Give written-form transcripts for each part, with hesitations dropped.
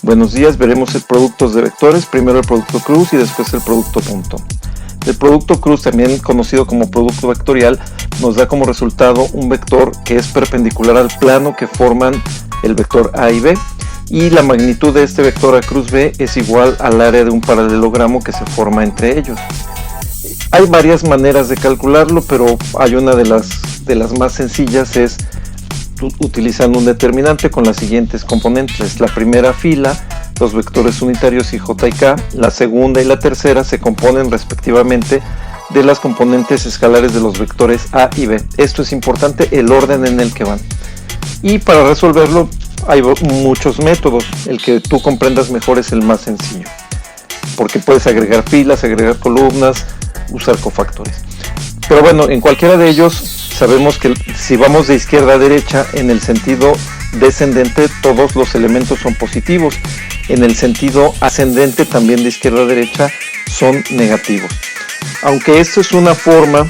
Buenos días, veremos el productos de vectores, primero el producto cruz y después el producto punto. El producto cruz, también conocido como producto vectorial, nos da como resultado un vector que es perpendicular al plano que forman el vector A y B, y la magnitud de este vector A cruz B es igual al área de un paralelogramo que se forma entre ellos. Hay varias maneras de calcularlo, pero hay una de las más sencillas, es utilizando un determinante con las siguientes componentes. La primera fila, los vectores unitarios y j y k, la segunda y la tercera se componen respectivamente de las componentes escalares de los vectores A y B. Esto es importante, el orden en el que van. Y para resolverlo hay muchos métodos, el que tú comprendas mejor es el más sencillo, porque puedes agregar filas, agregar columnas, usar cofactores. Pero bueno, en cualquiera de ellos sabemos que si vamos de izquierda a derecha, en el sentido descendente todos los elementos son positivos, en el sentido ascendente también de izquierda a derecha son negativos. Aunque esto es una forma,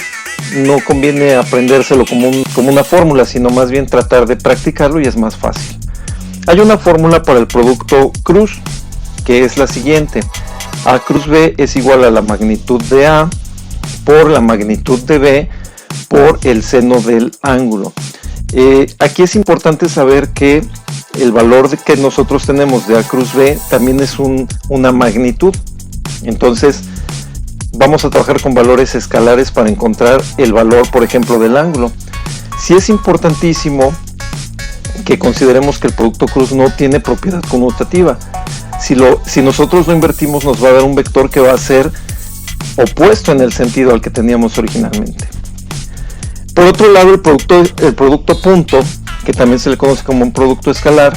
no conviene aprendérselo como una fórmula, sino más bien tratar de practicarlo y es más fácil. Hay una fórmula para el producto cruz, que es la siguiente: A cruz B es igual a la magnitud de A por la magnitud de B por el seno del ángulo. Aquí es importante saber que el valor que nosotros tenemos de A cruz B también es una magnitud. Entonces vamos a trabajar con valores escalares para encontrar el valor, por ejemplo, del ángulo. Sí es importantísimo que consideremos que el producto cruz no tiene propiedad conmutativa. Si nosotros lo invertimos, nos va a dar un vector que va a ser opuesto en el sentido al que teníamos originalmente. Por otro lado, el producto punto, que también se le conoce como un producto escalar,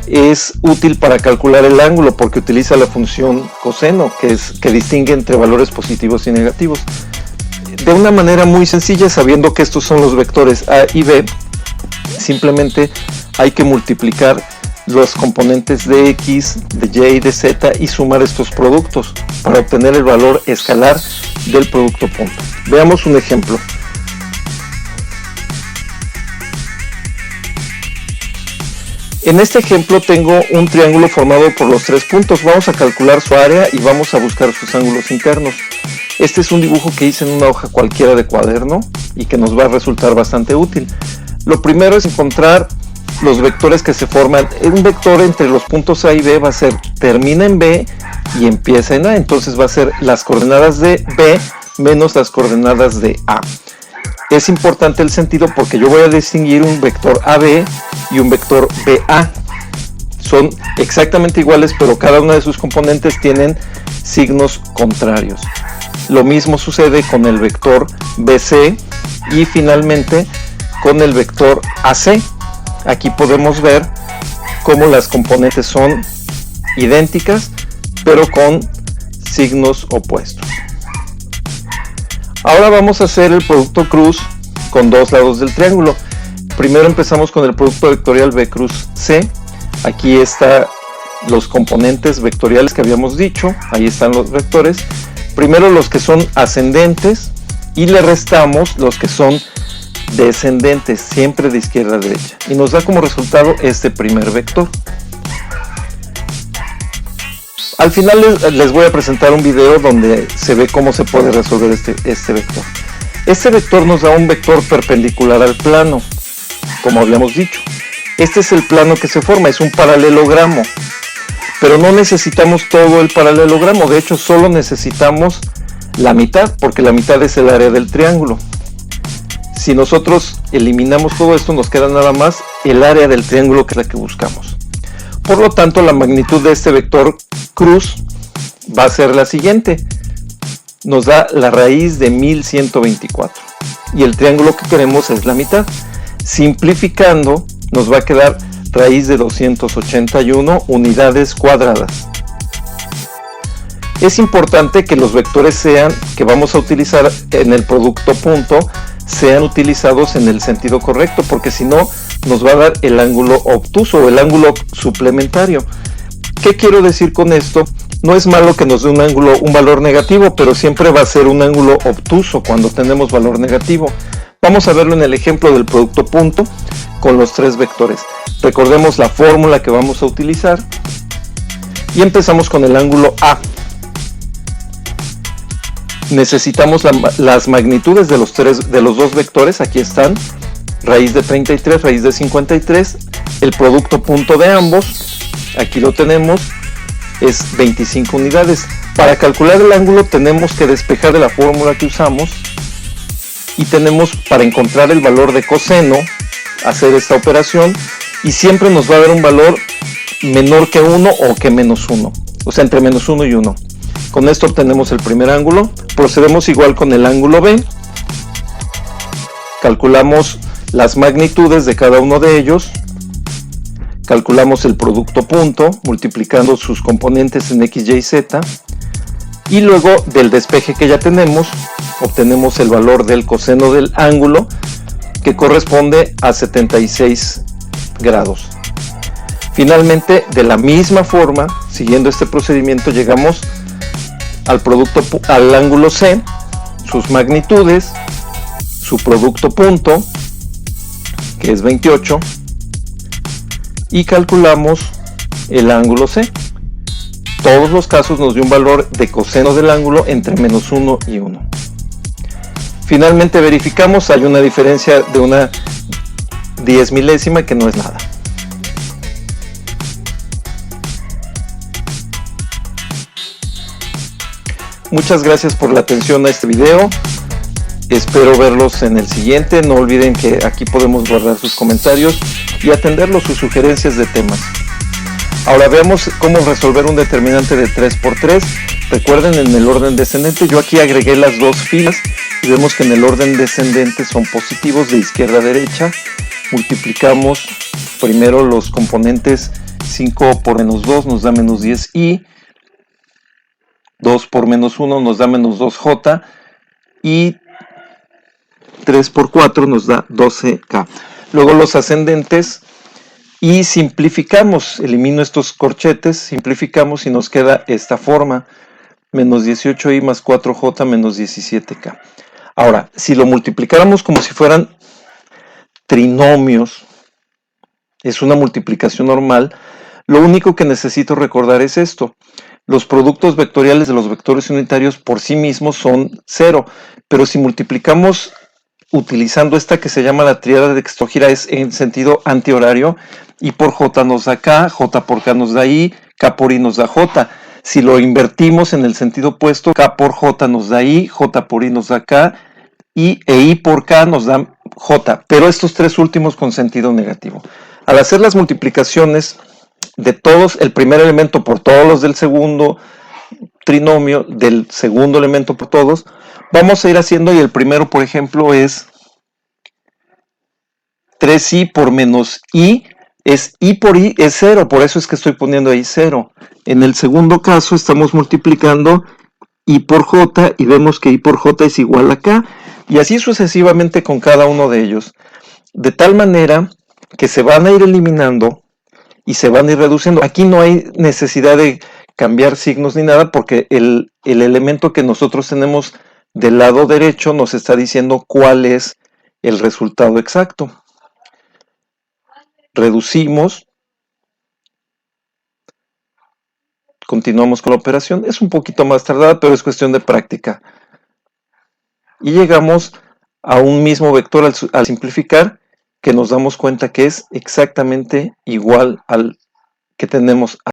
es útil para calcular el ángulo porque utiliza la función coseno, que distingue entre valores positivos y negativos. De una manera muy sencilla, sabiendo que estos son los vectores A y B, simplemente hay que multiplicar los componentes de X, de Y y de Z y sumar estos productos para obtener el valor escalar del producto punto. Veamos un ejemplo. En este ejemplo tengo un triángulo formado por los tres puntos. Vamos a calcular su área y vamos a buscar sus ángulos internos. Este es un dibujo que hice en una hoja cualquiera de cuaderno y que nos va a resultar bastante útil. Lo primero es encontrar los vectores que se forman. Un vector entre los puntos A y B termina en B y empieza en A. Entonces va a ser las coordenadas de B menos las coordenadas de A. Es importante el sentido porque yo voy a distinguir un vector AB y un vector BA. Son exactamente iguales, pero cada una de sus componentes tienen signos contrarios. Lo mismo sucede con el vector BC y finalmente con el vector AC. Aquí podemos ver cómo las componentes son idénticas, pero con signos opuestos. Ahora vamos a hacer el producto cruz con dos lados del triángulo. Primero empezamos con el producto vectorial B cruz C. Aquí están los componentes vectoriales que habíamos dicho. Ahí están los vectores. Primero los que son ascendentes y le restamos los que son descendentes, siempre de izquierda a derecha. Y nos da como resultado este primer vector. Al final les voy a presentar un video donde se ve cómo se puede resolver este vector. Este vector nos da un vector perpendicular al plano, como habíamos dicho. Este es el plano que se forma, es un paralelogramo. Pero no necesitamos todo el paralelogramo, de hecho solo necesitamos la mitad, porque la mitad es el área del triángulo. Si nosotros eliminamos todo esto, nos queda nada más el área del triángulo, que es la que buscamos. Por lo tanto, la magnitud de este vector cruz va a ser la siguiente. Nos da la raíz de 1124. Y el triángulo que queremos es la mitad. Simplificando, nos va a quedar raíz de 281 unidades cuadradas. Es importante que los vectores que vamos a utilizar en el producto punto sean utilizados en el sentido correcto, porque si no nos va a dar el ángulo obtuso o el ángulo suplementario. ¿Qué quiero decir con esto? No es malo que nos dé un valor negativo, pero siempre va a ser un ángulo obtuso cuando tenemos valor negativo. Vamos a verlo en el ejemplo del producto punto con los tres vectores. Recordemos la fórmula que vamos a utilizar. Y empezamos con el ángulo A. Necesitamos las magnitudes de los dos vectores. Aquí están: raíz de 33, raíz de 53. El producto punto de ambos, aquí lo tenemos, es 25 unidades. Para calcular el ángulo tenemos que despejar de la fórmula que usamos y tenemos, para encontrar el valor de coseno, hacer esta operación, y siempre nos va a dar un valor menor que 1 o que menos 1, o sea, entre menos 1 y 1. Con esto obtenemos el primer ángulo. Procedemos igual con el ángulo B. Calculamos las magnitudes de cada uno de ellos. Calculamos el producto punto multiplicando sus componentes en x, y, z. Y luego del despeje que ya tenemos, obtenemos el valor del coseno del ángulo, que corresponde a 76 grados. Finalmente, de la misma forma, siguiendo este procedimiento, llegamos al ángulo C, sus magnitudes, su producto punto, que es 28, y calculamos el ángulo C. Todos los casos nos dio un valor de coseno del ángulo entre menos 1 y 1. Finalmente verificamos, hay una diferencia de una 10 milésima, que no es nada. Muchas gracias por la atención a este video. Espero verlos en el siguiente. No olviden que aquí podemos guardar sus comentarios y atenderlos, sus sugerencias de temas. Ahora veamos cómo resolver un determinante de 3×3. Recuerden, en el orden descendente, yo aquí agregué las dos filas y vemos que en el orden descendente son positivos de izquierda a derecha. Multiplicamos primero los componentes. 5 por menos 2 nos da menos 10i. 2 por menos 1 nos da menos 2j. Y 3 por 4 nos da 12k. Luego los ascendentes, y simplificamos, elimino estos corchetes, simplificamos y nos queda esta forma: menos 18i más 4j menos 17k. Ahora, si lo multiplicáramos como si fueran trinomios, es una multiplicación normal, lo único que necesito recordar es esto: los productos vectoriales de los vectores unitarios por sí mismos son 0, pero si multiplicamos utilizando esta que se llama la tríada de dextrógira, es en sentido antihorario. I por j nos da k, j por k nos da i, k por i nos da j. Si lo invertimos en el sentido opuesto, k por j nos da i, j por i nos da k, e i por k nos da j, pero estos tres últimos con sentido negativo. Al hacer las multiplicaciones de todos, el primer elemento por todos los del segundo trinomio, del segundo elemento por todos, vamos a ir haciendo, y el primero, por ejemplo, es 3i por menos i, es i por i es 0, por eso es que estoy poniendo ahí 0. En el segundo caso estamos multiplicando i por j y vemos que i por j es igual a k, y así sucesivamente con cada uno de ellos, de tal manera que se van a ir eliminando y se van a ir reduciendo. Aquí no hay necesidad de cambiar signos ni nada, porque el elemento que nosotros tenemos del lado derecho nos está diciendo cuál es el resultado exacto. Reducimos, continuamos con la operación, es un poquito más tardada, pero es cuestión de práctica. Y llegamos a un mismo vector al simplificar, que nos damos cuenta que es exactamente igual al que tenemos